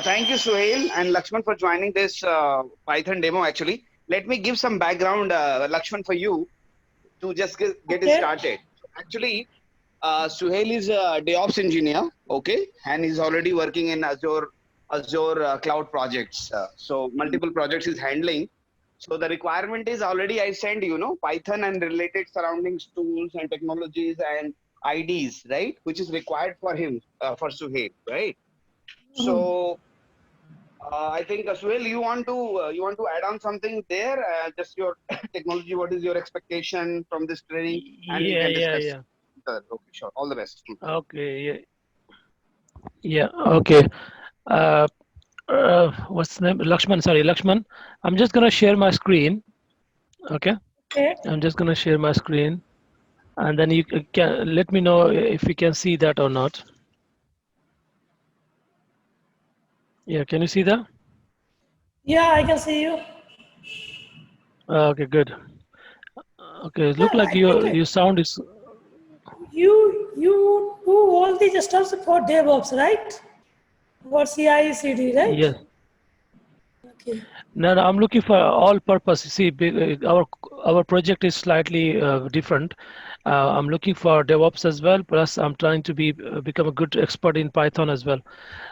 Thank you, Suhail and Lakshman, for joining this Python demo. Actually, let me give some background, Lakshman, for you to just get it Okay. started. Actually, Suhail is a DevOps engineer, okay, and he's already working in Azure cloud projects. So multiple projects he's handling. So the requirement is already I send Python and related surroundings tools and technologies and IDs, right, which is required for him for Suhail, right? Mhm. So I think Suhail, you want to add on something there? Just your technology. What is your expectation from this training? And we Yeah, can yeah, discuss. yeah. Okay, sure. All the best. Okay, yeah, yeah. Okay. Uh, what's the name? Lakshman. Sorry, Lakshman. I'm just gonna share my screen. Okay. Okay. I'm just gonna share my screen, and then you can let me know if you can see that or not. Yeah. Can you see that? Yeah, I can see you. Okay, good. Okay. It look Yeah, like I think your sound is. you do all these stuff for DevOps, right? For CI CD, right? Yes. Okay. No, no, I'm looking for all purpose. See, our project is slightly different. I'm looking for DevOps as well. Plus, I'm trying to become a good expert in Python as well.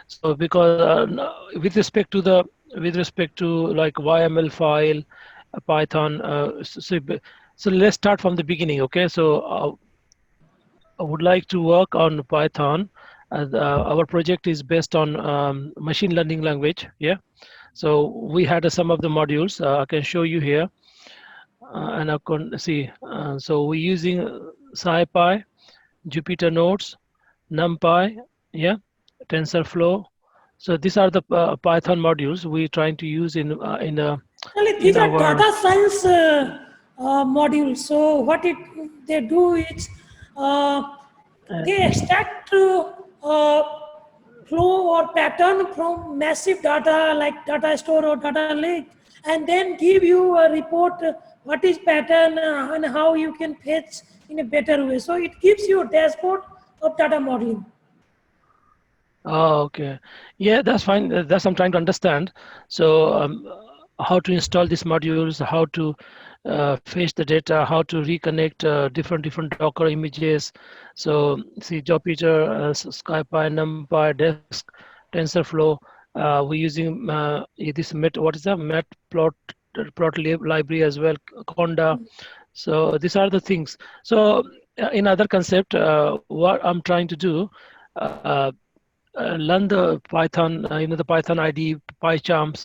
So, because with respect to like YML file, Python. So let's start from the beginning. Okay. So I would like to work on Python. Our project is based on machine learning language. Yeah. So we had some of the modules. I can show you here, and I can see. So we're using SciPy, Jupyter Notes, NumPy, yeah, TensorFlow. So these are the Python modules we're trying to use Actually, in these are our. data science modules. So what they do is uh, Uh, they extract uh, flow or pattern from massive data like data store or data lake, and then give you a report what is pattern and how you can fetch in a better way. So it gives you a dashboard of data modeling. oh, okay. Yeah, that's fine. That's I'm trying to understand. So how to install these modules, how to fetch the data, how to reconnect different Docker images. So see Jupyter, SciPy, NumPy, Desk, TensorFlow. We're using this what is that library as well, Conda. So these are the things. So in other concept, what I'm trying to do. Uh, Learn the Python, the Python ID, PyCharms.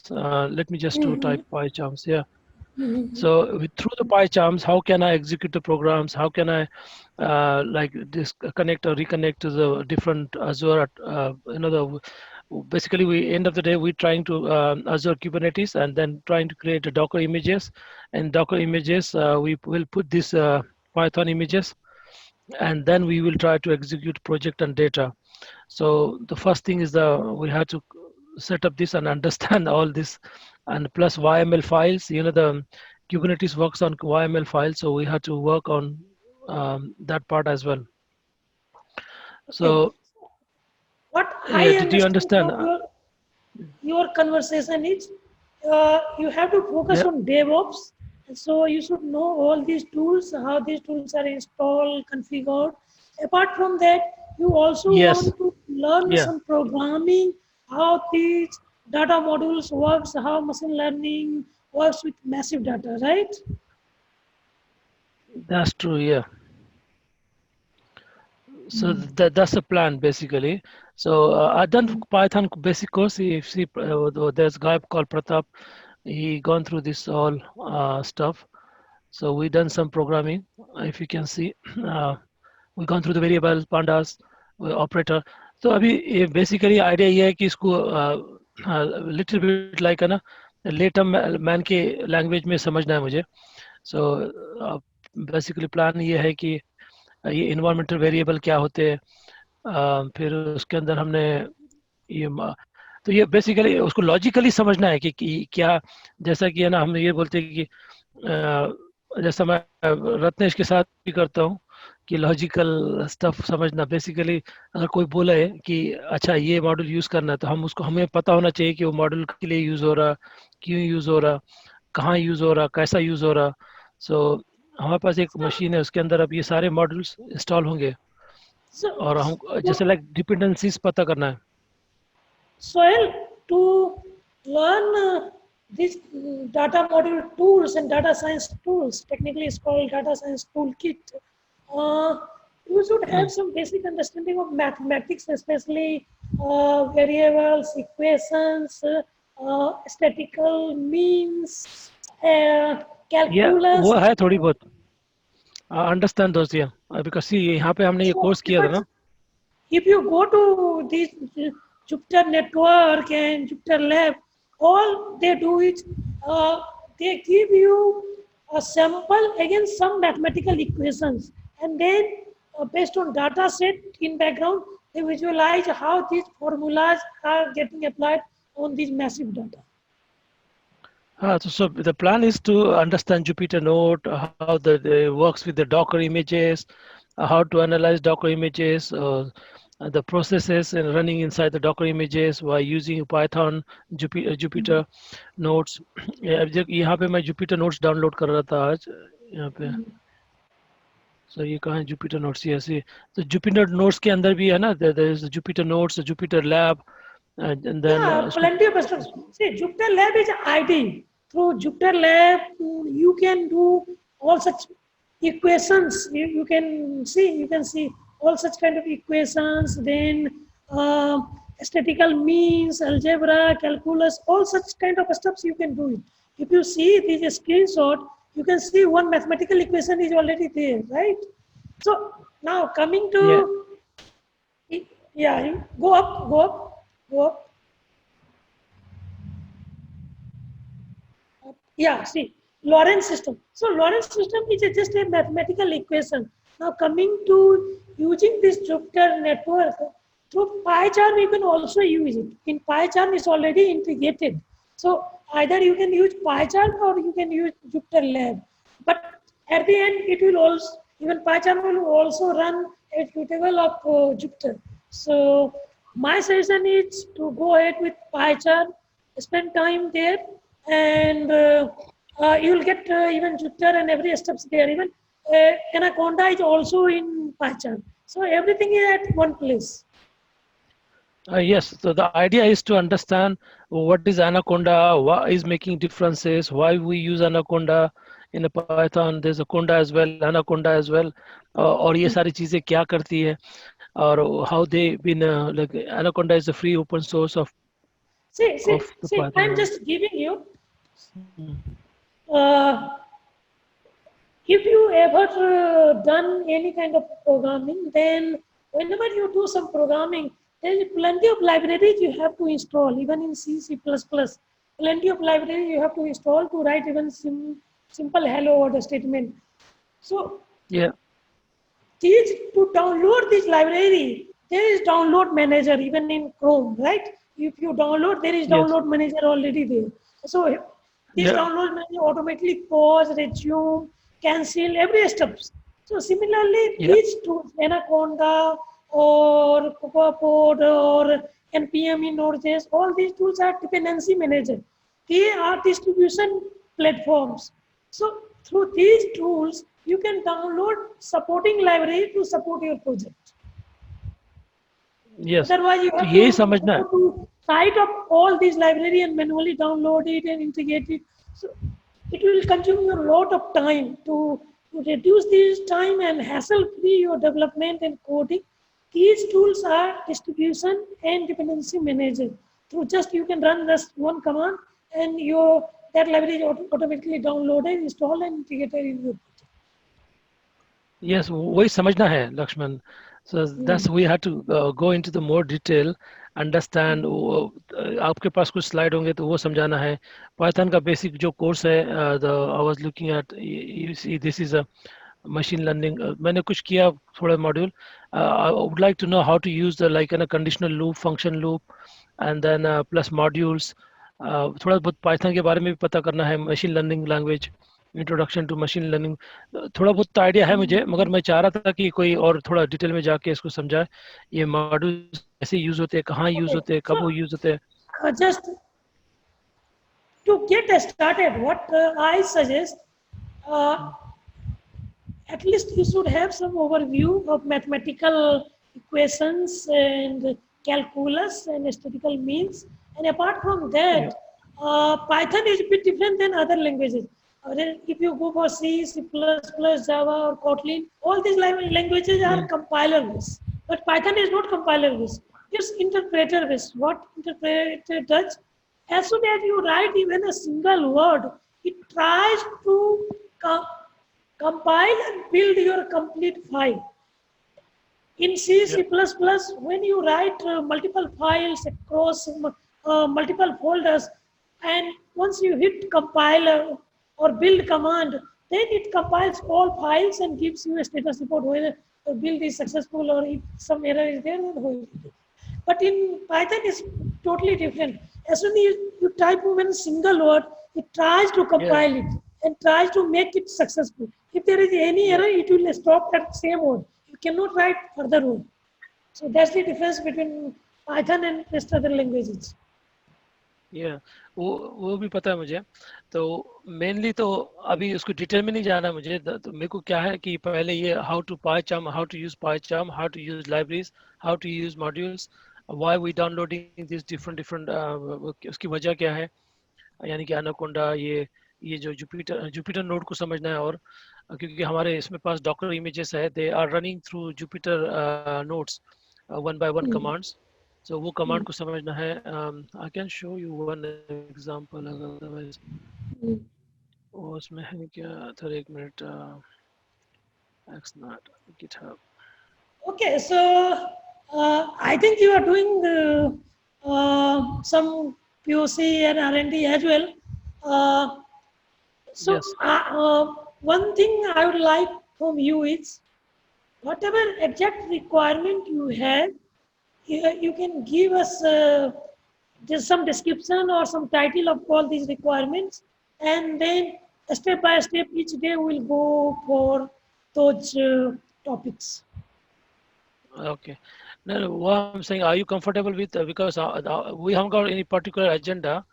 Let me just do type PyCharms. Yeah. So through the PyCharms, how can I execute the programs? How can I like disconnect or reconnect to the different Azure? Basically, we end of the day we're trying to Azure Kubernetes and then trying to create a Docker images. And Docker images, we will put these Python images, and then we will try to execute project and data. So the first thing is we have to set up this and understand all this, and plus YML files. The Kubernetes works on YML files, so we have to work on that part as well. Okay. So What yeah, I did you understand understand? from your conversation is you have to focus Yeah. on DevOps. So you should know all these tools, how these tools are installed, configured. Apart from that, you also Yes. want to learn Yeah. some programming, how these data modules works, how machine learning works with massive data, right? That's true. Yeah. So that's the plan basically. So I done Python basic course. If see, there's a guy called Pratap. He gone through this all stuff. So we done some programming. If you can see, we gone through the variables, pandas, operator. तो अभी basically idea ये है कि इसको little bit like है ना later man के language में समझना है मुझे. So basically plan ये है कि ये environmental variable क्या होते हैं. फिर उसके अंदर हमने ये तो ये बेसिकली उसको लॉजिकली समझना है कि क्या, जैसा कि है ना हम ये बोलते हैं कि जैसा मैं रत्नेश के साथ भी करता हूँ कि लॉजिकल स्टफ समझना बेसिकली। अगर कोई बोले कि अच्छा ये मॉड्यूल यूज करना है, तो हमें पता होना चाहिए कि वो मॉड्यूल के लिए यूज हो रहा, क्यों यूज हो रहा, कहाँ यूज हो रहा, कैसा यूज हो रहा। सो हमारे पास एक So, मशीन है, उसके अंदर अब ये सारे मॉड्यूल्स इंस्टॉल होंगे, so, और हम जैसे so लाइक डिपेंडेंसीज पता करना है। Soil, to learn these data module tools and data science tools, technically it's called data science toolkit, uh, you should have some basic understanding of mathematics, especially variables, equations, statistical means, ये calculus. वो है थोड़ी बहुत, understand दोस्त, because सी यहाँ पे हमने ये So, कोर्स किया था ना। if you go to this Jupyter network and Jupyter lab, all they do is they give you a sample against some mathematical equations, and then based on data set in background, they visualize how these formulas are getting applied on these massive data. So the plan is to understand Jupyter Note, how the works with the Docker images, how to analyze Docker images, the processes and running inside the Docker images by using Python, Jupyter Notes. यहाँ पे मैं Jupyter Notes download कर रहा था आज यहाँ पे। So ये कहाँ है Jupyter Notes? Yes, तो Jupyter Notes के अंदर भी है ना, there is Jupyter Notes, Jupyter Lab, and then Yeah, plenty of stuff. See, Jupyter Lab is ID. Through Jupyter Lab, you can do all such equations. You can see all such kind of equations. Then statistical means, algebra, calculus, all such kind of stuff you can do it. If you see this screenshot, you can see one mathematical equation is already there, right? So now coming yeah. to yeah, you go up. Yeah, see, Lorentz system. So Lorentz system is just a mathematical equation. Now coming to using this Jupyter network, through PyCharm you can also use it. In PyCharm it's already integrated. So either you can use PyCharm or you can use Jupyter Lab. But at the end it will also, even PyCharm will also run executable of Jupyter. So my suggestion is to go ahead with PyCharm, spend time there, and you will get even Jupyter and every steps there. Even Anaconda is also in PyCharm. So everything is at one place. Yes, so the idea is to understand what is Anaconda, what is making differences, why we use Anaconda in a Python. There's a Conda as well, Anaconda as well, और ये सारी चीजें क्या करती है, और how they been like Anaconda is a free open source of See, the Python. I'm just giving you. If you ever done any kind of programming, then whenever you do some programming, there is plenty of libraries you have to install, even in C, C++. Plenty of libraries you have to install to write even simple hello world statement. So Yeah, to download this library, there is download manager even in Chrome, right? If you download, there is yes, download manager already there. So this yeah, download manager automatically pause, resume, cancel every steps. So similarly, yeah, these tools, Anaconda or CocoaPod or NPM in Node.js, all these tools are dependency manager. They are distribution platforms. So through these tools, you can download supporting library to support your project. yes. Otherwise, you तो have यही to समझना है। go to site of all these library and manually download it and integrate it. So it will consume you a lot of time to reduce this time and hassle-free your development and coding. These tools are distribution and dependency manager. Through just you can run just one command and your that library is automatically downloaded, installed, and integrated in your project. Yes, वही समझना है Lakshman. So that's we had to go into the more detail, understand. आपके पास कुछ slide होंगे तो वो समझाना है. Python का बेसिक जो कोर्स है, I was looking at, you see this is a machine learning. मैंने कुछ किया थोड़ा module. I would like to know how to use the like a conditional loop, function loop, and then plus modules. थोड़ा बहुत Python के बारे में भी पता करना है, machine learning language. Introduction to machine learning, थोड़ा बहुत तो आइडिया है मुझे, मगर मैं चाह रहा था कि कोई और थोड़ा डिटेल में जाके इसको समझाए, ये मॉड्यूल्स कैसे यूज होते हैं, कहाँ यूज Okay, होते हैं, so कब वो यूज होते हैं. just to get started, what I suggest, uh, at least you should have some overview of mathematical equations and calculus and statistical means. And apart from Yeah. that, Python is a bit different than other languages. Then if you go for C, C++, Java, or Kotlin, all these languages are Mm. compiler-based. But Python is not compiler-based. It's interpreter-based. What interpreter does, as soon as you write even a single word, it tries to compile and build your complete file. In C, Yeah. C++, when you write multiple files across multiple folders, and once you hit compiler or build command, then it compiles all files and gives you a status report whether the build is successful or if some error is there, then how it is. But in Python, it's totally different. As soon as you type even a single word, it tries to Yeah. compile it and tries to make it successful. If there is any Yeah. error, it will stop that same word. You cannot write further word. So that's the difference between Python and rest other languages. या वो भी पता है मुझे. तो mainly तो अभी उसको डिटेल में नहीं जाना मुझे, तो मेरे को क्या है कि पहले ये how to PyCharm, how to use PyCharm, how to use libraries, how to use modules, why we downloading this different different, उसकी वजह क्या है, यानी कि एनाकोंडा, ये जो जुपिटर जुपिटर नोड को समझना है. और क्योंकि हमारे इसमें पास डॉकर इमेजेस है, they are running through Jupyter nodes, one by one Mm. Commands. So वो कमांड को समझना है. I can show you one example, otherwise Mm. वो उसमें है क्या सर, एक minute. X not GitHub. Okay, so I think you are doing some POC and R&D as well. Uh, so yes. one thing I would like from you is whatever exact requirement you have, you can give us just some description or some title of all these requirements, and then step by step each day we'll go for those topics. Okay. No, no, what I'm saying, are you comfortable with, because we haven't got any particular agenda,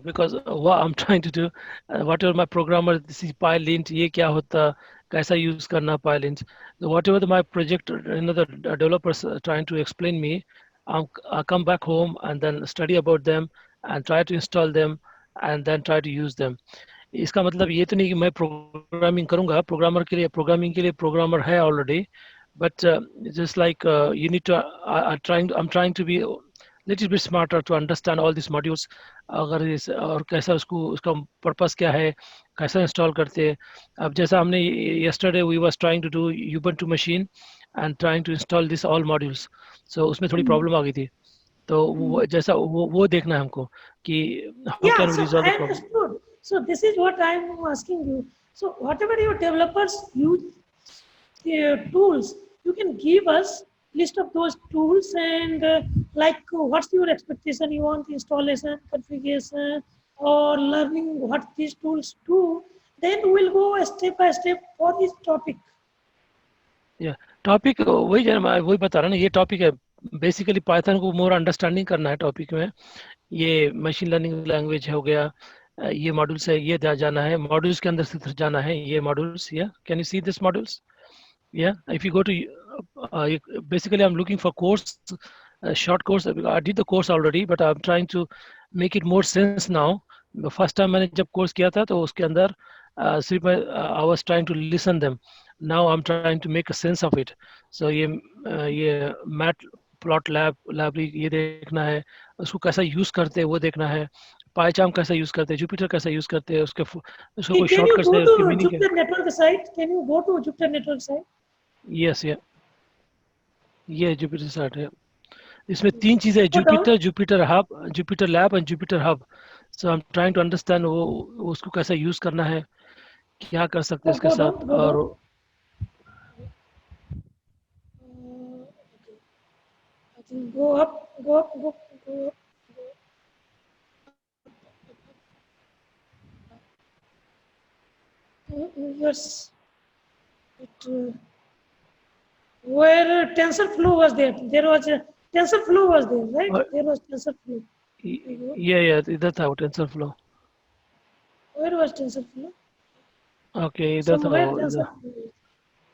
because what I'm trying to do, whatever my programmer, this is PyLint, ये क्या होता, कैसा use करना PyLint. So whatever my project, another developers trying to explain me, I come back home and then study about them and try to install them and then try to use them. इसका मतलब ये तो नहीं कि मैं programming करूंगा, programming के लिए प्रोग्रामर है already. But just like you need to, I'm trying to be little bit smarter to understand all these modules. अगर इस और कैसा उसका पर्पस क्या है, कैसा इंस्टॉल करते हैं. अब जैसा हमने yesterday we was trying to do Ubuntu machine and trying to install this all modules. So उसमें थोड़ी प्रॉब्लम आ गई थी. तो जैसा वो देखना है हमको कि how Yeah, can we so resolve I the problem. understood. So this is what I'm asking you. So whatever your developers use tools, you can give us list of those tools and what's your expectation? You want installation, configuration, or learning what these tools do? Then we'll go step by step for this topic. या topic वही बता रहा ना, ये topic है basically Python को मोर understanding करना है टॉपिक में. ये मशीन लर्निंग लैंग्वेज हो गया, ये मॉड्यूल्स है, ये जाना है, मॉड्यूल्स के अंदर से जाना है ये मॉड्यूल्स. या can you see this modules? Yeah, if you go to basically I'm looking for course, short course. I did the course already, but I'm trying to make it more sense now. The first time मैंने जब course किया था तो उसके अंदर सिर्फ I was trying to listen them. Now I'm trying to make a sense of it. So ये Matplotlib library ये देखना है, उसको कैसा यूज करते हैं वो देखना है, PyCharm कैसा यूज करते हैं, जुपिटर कैसा यूज करते हैं, उसका कोई Can you शॉर्टकट्स go है, उसकी to मीनिंग है. Jupyter Network site? Can you go to Jupyter Network site? Yes, ये जुपिटर साइट है. इसमें तीन चीजें, Go down. Jupyter hub, Jupyter lab and Jupyter hub. So I am trying to understand वो उसको कैसा यूज करना है, क्या कर सकते हैं इसके Go down. साथ. Go और down. I think go up. Go up. Go up. Yes. Where TensorFlow was there. There was a TensorFlow was there, right? और There was TensorFlow. ये इधर था वो TensorFlow. Where was TensorFlow? Okay इधर था Somewhere वो TensorFlow.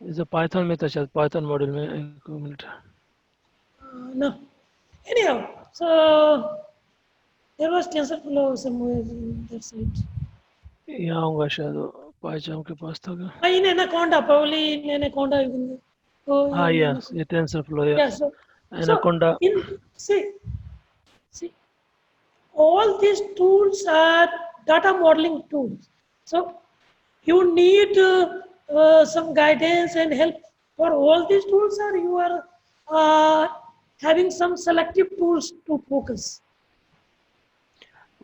इधर Python में था शायद पाइथन मॉड्यूल में एक minute. No. Anyhow, so there was TensorFlow somewhere in that side. यहाँ होगा शायद वो पाइथन के पास था क्या. In Anaconda, probably in Anaconda you can go हाँ in यस ये TensorFlow Yeah, या so Anaconda. see, all these tools are data modeling tools. So you need some guidance and help for all these tools, or you are having some selective tools to focus.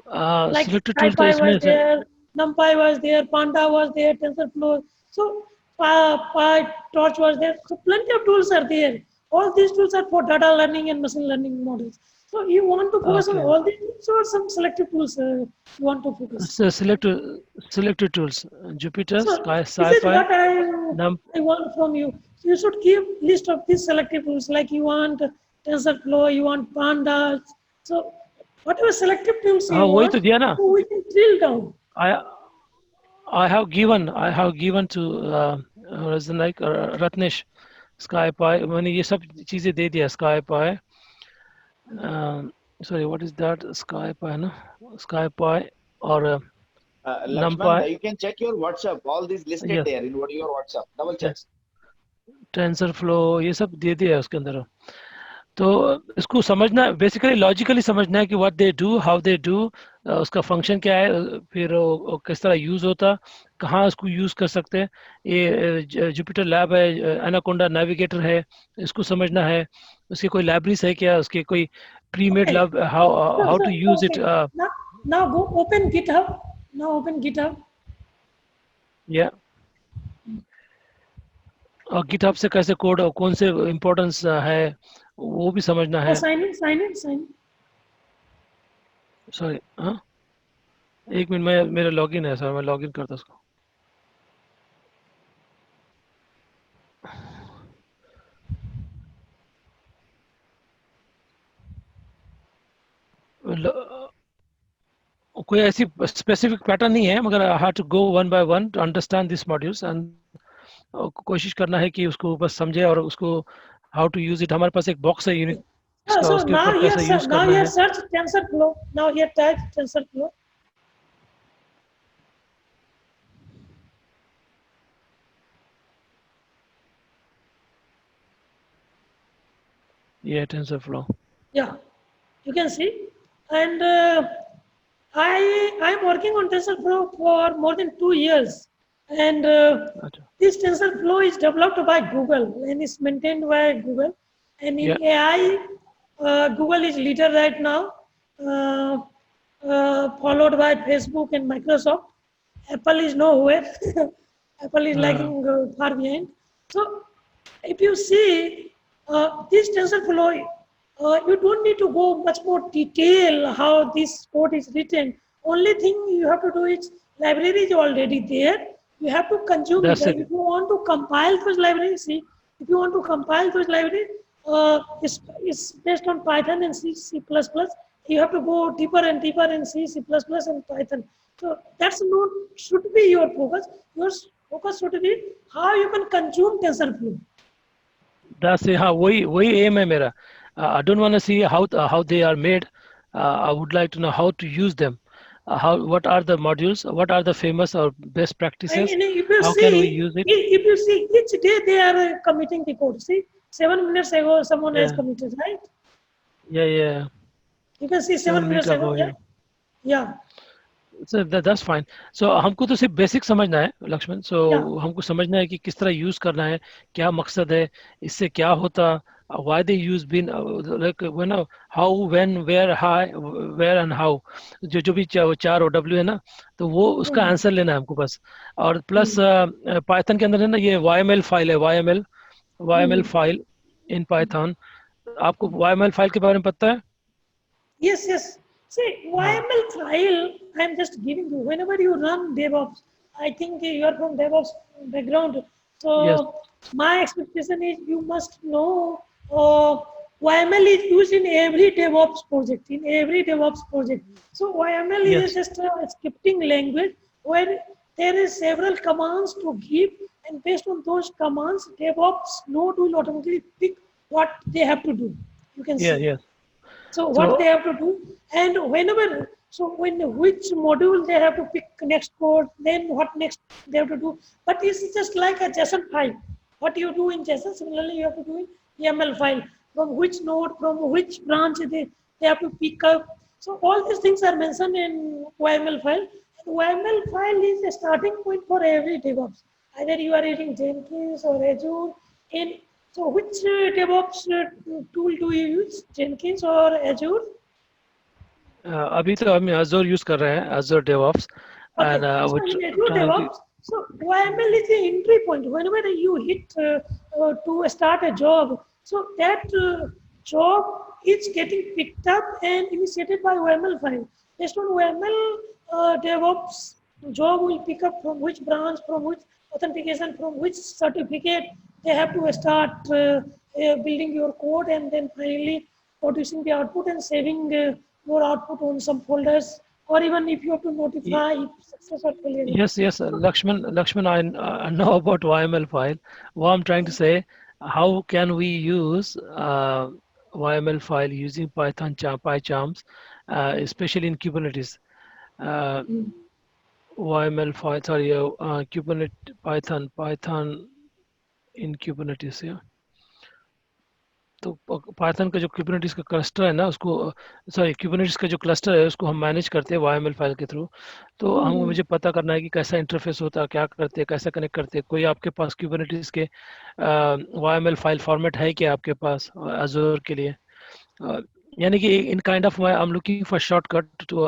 Like Selected tool तो SciPy इसमें was there, NumPy was there, Panda was there, TensorFlow. So PyTorch was there. So plenty of tools are there. All these tools are for data learning and machine learning models. So you want to focus on Okay. all these tools or some selective tools you want to focus? So selected tools Jupyter, So this is SciPy, what Num. I want from you. You should keep list of these selective tools, like you want TensorFlow, you want Pandas. So whatever selective tools you हाँ वही want, तो दिया ना. so we can drill down. I have given to like Ratnesh SciPy. मैंने ये सब चीजें दे दिया SciPy. Sorry, what is that? SciPy ना SciPy और Lakshman, NumPy, you can check your WhatsApp. All these listed Yeah. there in what your WhatsApp. Double check. TensorFlow ये सब दे दिया है उसके अंदर. तो इसको समझना बेसिकली लॉजिकली समझना है कि what they do, how they do, उसका फंक्शन क्या है, फिर वो किस तरह यूज होता, कहाँ उसको यूज कर सकते हैं. ये जुपिटर लैब है, एनाकोंडा नेविगेटर है, इसको समझना है. उसकी कोई लाइब्रेरीज है क्या, उसके कोई premade Okay. Lab, how to use it. Okay. Now go open GitHub. Now open GitHub. या और गिटहब से कैसे कोड, कौन से इम्पोर्टेंस है वो भी समझना है. Sign in. सॉरी हाँ एक मिनट, मैं मेरा लॉगिन है सर, मैं लॉगिन करता उसको. कोई ऐसी स्पेसिफिक पैटर्न नहीं है, मगर I have to go one by one to understand this modules and कोशिश करना है कि उसको बस समझे और उसको हाउ टू यूज इट. हमारे पास एक बॉक्स है यूनिक, So उसके now ऊपर here, कैसे यूज now करना here है. search TensorFlow. Now here type TensorFlow. ये TensorFlow. Yeah, you can see. And I'm working on TensorFlow for more than 2 years. And अच्छा this TensorFlow is developed by Google and is maintained by Google. And in Yeah. AI, Google is leader right now, followed by Facebook and Microsoft. Apple is nowhere. Apple is lagging far behind. So if you see this TensorFlow, you don't need to go much more detail how this code is written. Only thing you have to do is library is already there. You have to consume That's it. it. If you want to compile those libraries, see, if you want to compile those libraries, it's based on Python and C++. You have to go deeper and deeper in C++ and Python. So that's not should be your focus. Your focus should be how you can consume TensorFlow. That's it. हाँ वही aim है मेरा. I don't want to see how they are made. I would like to know how to use them. What are the modules? What are the famous or best practices? And if you How see, can we use it? if you see each day they are committing the code. See, 7 minutes ago someone has Yeah. committed, right? Yeah. You can see 7 minutes ago. Yeah. Yeah. So that's fine. So हमको तो सिर्फ basic समझना है Lakshman. So Yeah. हमको समझना है कि किस तरह यूज करना है, क्या मकसद है, इससे क्या होता, why they use been like how, when, where, and how, जो भी चार OW है ना, तो वो उसका आंसर लेना है हमको बस. और प्लस पाइथन के अंदर है ना ये YML फाइल है, YML फाइल इन पाइथन. आपको YML फाइल के बारे में पता है? Yes. See, YML file, I'm just giving you, whenever you run DevOps, I think you are from DevOps background. Yes. So my expectation is you must know YML is used in every DevOps project, in every DevOps project. So YML is Yes. just a scripting language where there is several commands to give, and based on those commands, DevOps node will automatically pick what they have to do. You can Yeah. see. Yes. So what they So have to do, and whenever, so when which module they have to pick next code, then what next they have to do. But it's just like a JSON file. What you do in JSON, similarly you have to do in YAML file. From which node, from which branch they have to pick up. So all these things are mentioned in YML file. And YML file is a starting point for every DevOps. Either you are using Jenkins or Azure. In so which DevOps tool do you use? Jenkins or Azure? अभी तो हम Azure use कर रहे हैं, Azure DevOps, Okay, and so we're in Azure trying to. DevOps, so YML is the entry point. Whenever you hit to start a job, so that job is getting picked up and initiated by YML file. Based on YML, DevOps job will pick up from which branch, from which authentication, from which certificate they have to start building your code, and then finally producing the output and saving your output on some folders, or even if you have to notify if success or failure. Yes, yes, Lakshman, I know about YML file. What I'm trying to say, how can we use YML file using PyCharms, especially in Kubernetes? Uh, YML file, sorry, Kubernetes, Python in Kubernetes, yeah. तो Python का जो Kubernetes का cluster है ना, उसको sorry Kubernetes का जो cluster है उसको हम मैनेज करते हैं वाईएमएल फाइल के थ्रू। तो हम मुझे पता करना है कि कैसा इंटरफेस होता है, क्या करते हैं, कैसा कनेक्ट करते हैं। कोई आपके पास क्यूबरनेटिस के वाईएमएल फाइल फॉर्मेट है क्या आपके पास अजूर के लिए? यानी कि in kind of I am looking for shortcut to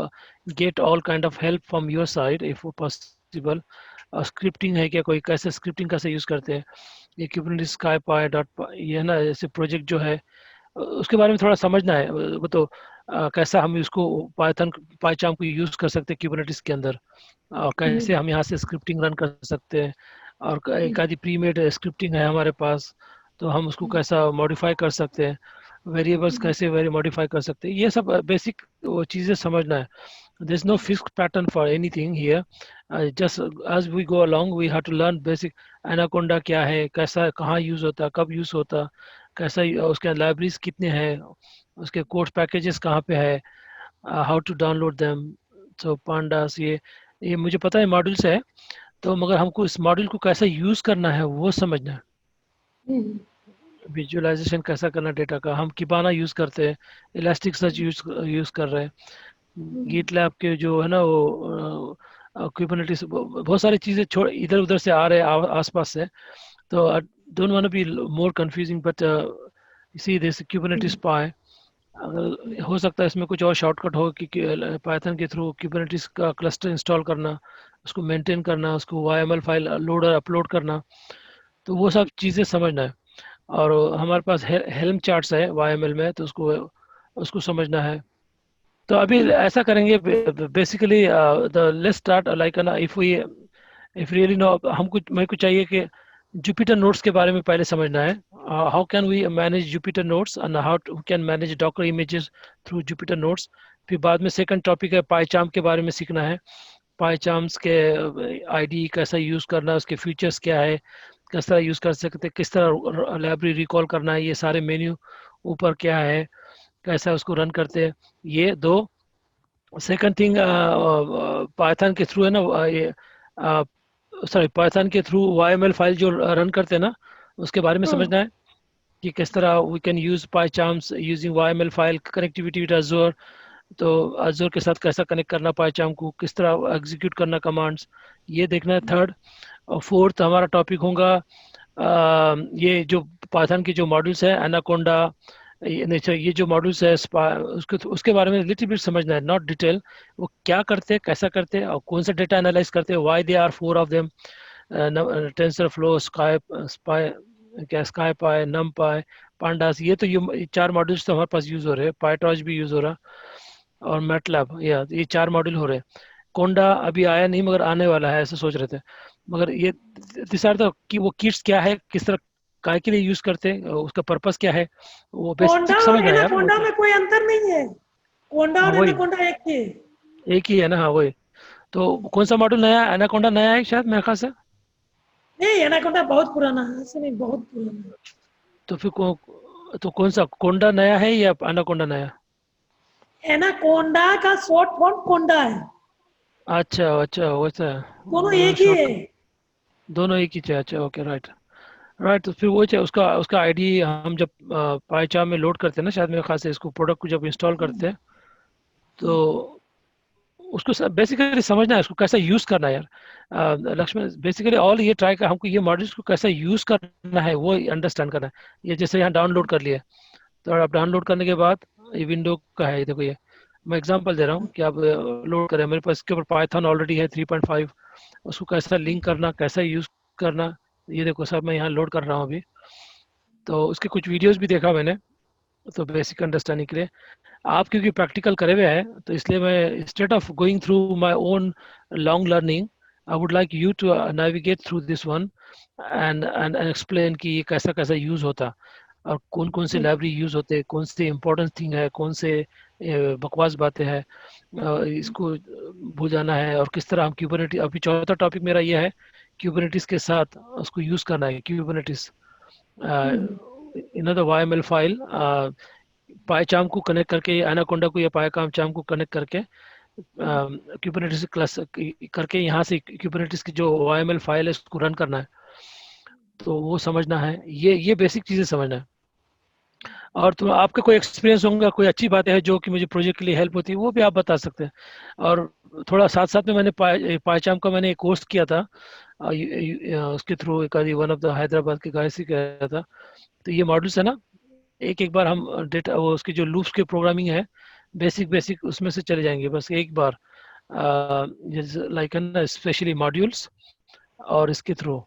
get all kind of help from your side if possible. Scripting है क्या, कोई कैसे स्क्रिप्टिंग कैसे यूज़ करते हैं? ये कुबरनेटिस स्काईपाई डॉट ये है ना, जैसे प्रोजेक्ट जो है उसके बारे में थोड़ा समझना है। वो तो कैसा हम इसको पाइचार्म को यूज़ कर सकते हैं कुबरनेटिस के अंदर, और कैसे हम यहाँ से स्क्रिप्टिंग रन कर सकते हैं, और एक आदि प्री मेड स्क्रिप्टिंग है हमारे पास, तो हम उसको कैसा मॉडिफाई कर सकते हैं, वेरिएबल्स कैसे मॉडिफाई कर सकते हैं, ये सब बेसिक वो चीज़ें समझना है। There is no fixed pattern for anything here. Just as we go along, we have to learn basic Anaconda क्या है, कैसा कहाँ यूज़ होता, कब यूज़ होता, कैसा उसके लाइब्रेरीज कितने हैं, उसके कोर्स पैकेजेस कहाँ पे है, how to download them. So pandas ये मुझे पता है मॉड्यूल्स है, तो मगर हमको इस मॉड्यूल को कैसा यूज़ करना है वो समझना है। विजुअलाइजेशन कैसा करना डेटा का, हम किबाना यूज़ करते हैं, इलास्टिक सर्च यूज़ कर रहे हैं, गिटलैब के जो है ना वो कुबरनेटिस, बहुत सारी चीज़ें छोड़ इधर उधर से आ रहे हैं आसपास से, तो don't want to be more confusing, but see this Kubernetes py. अगर हो सकता है इसमें कुछ और शॉर्टकट हो कि पाइथन के थ्रू कुबरनेटिस का क्लस्टर इंस्टॉल करना, उसको मेंटेन करना, उसको वाईएमएल फाइल लोडर अपलोड करना, तो वो सब चीज़ें समझना है। और हमारे पास हेल्म चार्ट्स है वाईएमएल में, तो उसको समझना है। तो अभी ऐसा करेंगे basically the let's start like ना, इफ रियली नो, हमको मेरे को चाहिए कि जुपिटर नोड्स के बारे में पहले समझना है, how can we manage Jupyter nodes and how we can manage Docker images through Jupyter nodes. फिर बाद में सेकंड टॉपिक है पाइचार्म के बारे में सीखना है, पाइचार्म्स के आईडी कैसा यूज़ करना है, उसके फीचर्स क्या है, किस तरह यूज़ कर सकते हैं, किस तरह लाइब्रेरी रिकॉल करना है, ये सारे मेन्यू ऊपर क्या है, कैसा उसको रन करते हैं, ये दो। सेकंड थिंग पाइथन के थ्रू है ना, ये सॉरी पाइथन के थ्रू वाईएमएल फाइल जो रन करते हैं ना, उसके बारे में समझना है कि किस तरह we can use PyCharms using YML file connectivity with Azure. तो अजूर के साथ कैसा कनेक्ट करना पाइचार्म को, किस तरह एग्जीक्यूट करना कमांड्स, ये देखना है थर्ड। और फोर्थ हमारा टॉपिक होगा ये जो पाइथन के जो मॉड्यूल्स है एनाकोंडा, ये जो मॉड्यूल्स है उसके बारे में लिटिल बिट समझना है, नॉट डिटेल, वो क्या करते हैं, कैसा करते हैं, और कौन सा डेटा एनालाइज करते हैं, why they are four of them, TensorFlow, SciPy, NumPy, pandas, ये तो ये चार मॉड्यूल्स तो हमारे पास यूज हो रहे हैं, पाइटॉर्च भी यूज हो रहा और मैटलैब, ये चार मॉड्यूल हो रहे हैं। कोंडा अभी आया नहीं मगर आने वाला है ऐसे सोच रहे थे, मगर ये डिसाइड था कि वो किट्स क्या है, किस तरह काय के लिए यूज करते हैं, उसका पर्पस क्या है, वो कोंडा बेसिक और समझना है यार वो एनाकोंडा तो। में कोई अंतर नहीं है। कोंडा हाँ और वही, एनाकोंडा एक ही है। एक ही है ना, हाँ वही। तो कौन सा मॉडल नया, एनाकोंडा नया है शायद मेरे ख्याल से। नहीं, एनाकोंडा बहुत पुराना है, ऐसे नहीं, बहुत पुराना है। तो फिर तो कौन सा कोंडा नया है या एनाकोंडा नया? एनाकोंडा का शॉर्ट फॉर्म कोंडा है। अच्छा अच्छा वैसा दोनों है एक ही है। शॉर्ट, दोनों एक ही है, अच्छा ओके राइट। राइट, तो फिर वो चाहिए उसका उसका आईडी हम जब पाइचाम में लोड करते हैं ना शायद मेरे ख्याल से, इसको प्रोडक्ट को जब इंस्टॉल करते हैं तो उसको बेसिकली समझना है उसको कैसा यूज़ करना है यार। लक्ष्मण बेसिकली ऑल ये ट्राई कर हमको ये मॉड्यूल्स को कैसा यूज़ करना है वो अंडरस्टैंड करना है। ये जैसे यहाँ डाउनलोड कर लिए, तो आप डाउनलोड करने के बाद ये विंडो का है, ये देखो ये मैं एग्जांपल दे रहा हूँ कि आप लोड करें, मेरे पास इसके ऊपर पाइथन ऑलरेडी है 3.5, उसको कैसा लिंक करना, कैसा यूज़ करना, ये देखो सब मैं यहाँ लोड कर रहा हूँ अभी। तो उसके कुछ वीडियोस भी देखा मैंने, तो बेसिक अंडरस्टैंडिंग के लिए। आप क्योंकि प्रैक्टिकल करे हुए हैं तो इसलिए मैं instead of going through my own long learning, I would like you to navigate through this one and explain कि ये कैसा कैसा यूज़ होता और कौन कौन से लाइब्रेरी यूज़ होते हैं, कौन से इंपॉर्टेंट थिंग है, कौन से बकवास बातें हैं, इसको भूल जाना है, और किस तरह हम क्यूबरनेटिस, अभी चौथा टॉपिक मेरा ये है क्यूबरनेटिस के साथ उसको यूज़ करना है। Kubernetes in the YML file PyCharm को कनेक्ट करके, एनाकोंडा को या पाइचाम को कनेक्ट करके क्यूबरनेटिस क्लास करके यहाँ से क्यूबरनेटिस की जो YML फाइल है उसको रन करना है। तो वो समझना है, ये बेसिक चीज़ें समझना है। और तो आपका कोई एक्सपीरियंस होगा, कोई अच्छी बात है जो कि मुझे प्रोजेक्ट के लिए हेल्प होती है, वो भी आप बता सकते हैं। और थोड़ा साथ साथ में मैंने पाइचाम का मैंने एक कोर्स किया था, उसके थ्रू एक वन ऑफ द हैदराबाद के गाय से किया था। तो ये मॉडल्स है ना, एक एक बार हम डेटा वो उसकी जो लूप्स की प्रोग्रामिंग है बेसिक बेसिक उसमें से चले जाएंगे बस एक बार, लाइक ना स्पेशली मॉड्यूल्स और इसके थ्रू